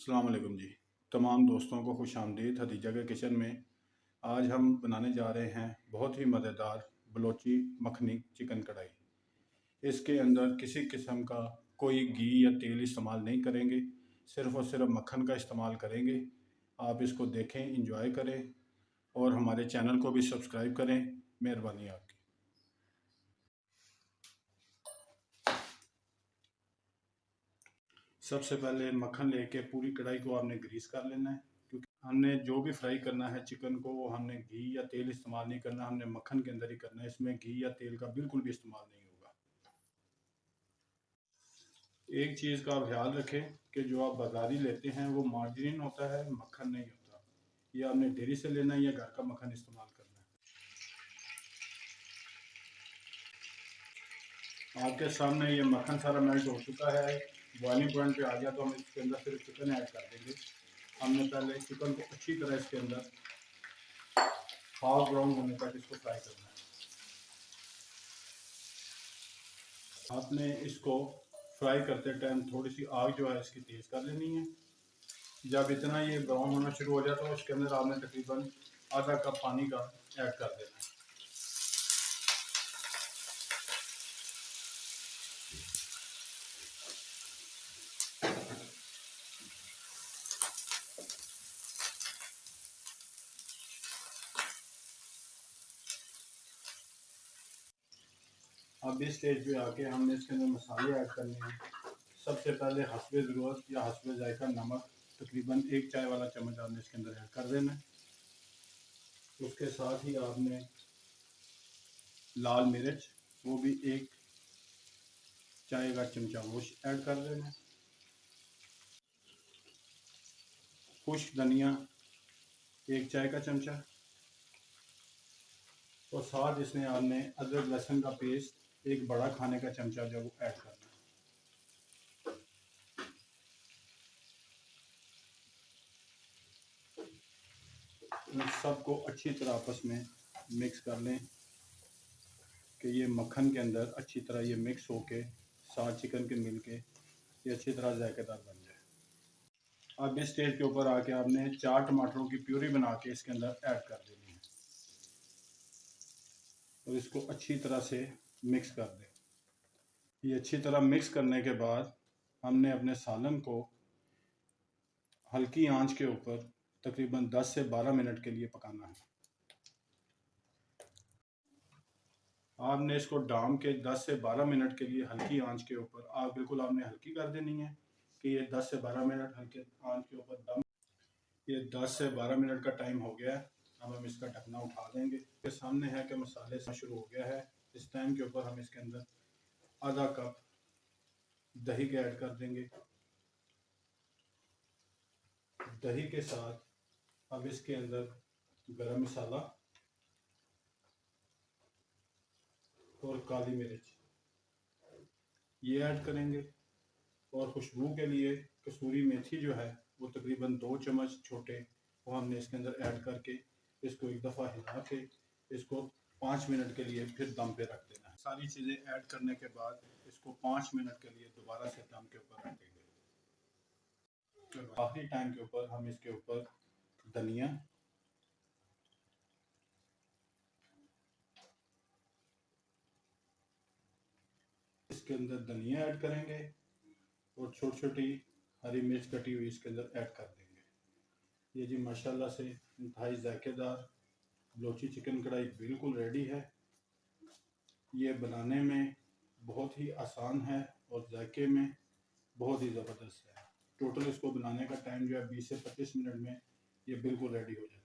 अस्सलाम वालेकुम जी। तमाम दोस्तों को खुश आमदीद हदीजा के किचन में। आज हम बनाने जा रहे हैं बहुत ही मज़ेदार बलोची मखनी चिकन कढ़ाई। इसके अंदर किसी किस्म का कोई घी या तेल इस्तेमाल नहीं करेंगे, सिर्फ़ और सिर्फ मक्खन का इस्तेमाल करेंगे। आप इसको देखें, इंजॉय करें और हमारे चैनल को भी सब्सक्राइब करें। मेहरबानी आपकी। सबसे पहले मक्खन लेके पूरी कढ़ाई को आपने ग्रीस कर लेना है, क्योंकि हमने जो भी फ्राई करना है चिकन को वो हमने घी या तेल इस्तेमाल नहीं करना, हमने मक्खन के अंदर ही करना है। इसमें घी या तेल का बिल्कुल भी इस्तेमाल नहीं होगा। एक चीज़ का आप ख्याल रखें कि जो आप बाजारी लेते हैं वो मार्जिन होता है, मक्खन नहीं होता। ये आपने डेयरी से लेना है या घर का मक्खन इस्तेमाल करना है। आपके सामने ये मक्खन सारा मेल्ट हो चुका है, बॉइलिंग पॉइंट पे आ गया, तो हम इसके अंदर सिर्फ चिकन ऐड कर देंगे। हमने पहले चिकन को अच्छी तरह इसके अंदर हाफ ब्राउन होने तक इसको फ्राई करना है। आपने इसको फ्राई करते टाइम थोड़ी सी आग जो है इसकी तेज़ कर लेनी है। जब इतना ये ब्राउन होना शुरू हो जाए तो उसके अंदर आपने तकरीबन आधा कप पानी का ऐड कर देना है। अब इस स्टेज पे आके हमने इसके अंदर मसाले ऐड करने हैं। सबसे पहले हस्बे ज़रूरत या हस्बे जायका नमक तकरीबन 1 चाय वाला चम्मच आपने इसके अंदर ऐड कर देना है। उसके साथ ही आपने लाल मिर्च वो भी 1 चाय का चमचा वो ऐड कर देना है। खुश्क धनिया 1 चाय का चमचा, और साथ इसमें आपने अदरक लहसुन का पेस्ट 1 बड़ा खाने का चमचा जो वो ऐड करना है। इन सबको अच्छी तरह आपस में मिक्स कर लें कि ये मक्खन के अंदर अच्छी तरह ये मिक्स होके साथ चिकन के मिल के ये अच्छी तरह जायकेदार बन जाए। अब इस स्टेज के ऊपर आके आपने 4 टमाटरों की प्यूरी बना के इसके अंदर ऐड कर देनी है और इसको अच्छी तरह से मिक्स कर दें। ये अच्छी तरह मिक्स करने के बाद हमने अपने सालन को हल्की आंच के ऊपर तकरीबन 10 से 12 मिनट के लिए पकाना है। आपने इसको डाम के 10 से 12 मिनट के लिए हल्की आंच के ऊपर आग बिल्कुल आपने हल्की कर देनी है कि ये 10 से 12 मिनट हल्के आंच के ऊपर दम। ये 10 से 12 मिनट का टाइम हो गया है। अब हम इसका ढकना उठा देंगे। के सामने है कि मसाले से शुरू हो गया है। इस टाइम के ऊपर हम इसके अंदर आधा कप दही के ऐड कर देंगे। दही के साथ अब इसके अंदर गरम मसाला और काली मिर्च ये ऐड करेंगे, और खुशबू के लिए कसूरी मेथी जो है वो तकरीबन 2 चम्मच छोटे वो हमने इसके अंदर ऐड करके इसको एक दफ़ा हिला के इसको 5 मिनट के लिए फिर दम पे रख देना है। सारी चीज़ें ऐड करने के बाद इसको 5 मिनट के लिए दोबारा से दम के ऊपर रखेंगे। तो आखिरी टाइम के ऊपर हम इसके ऊपर धनिया इसके अंदर धनिया ऐड करेंगे और छोटी छोटी हरी मिर्च कटी हुई इसके अंदर ऐड कर देंगे। ये जी माशाल्लाह से इंतहाई जायकेदार बलोची चिकन कढ़ाई बिल्कुल रेडी है। ये बनाने में बहुत ही आसान है और जायके में बहुत ही ज़बरदस्त है। टोटल इसको बनाने का टाइम जो है 20 से 25 मिनट में ये बिल्कुल रेडी हो जाता है।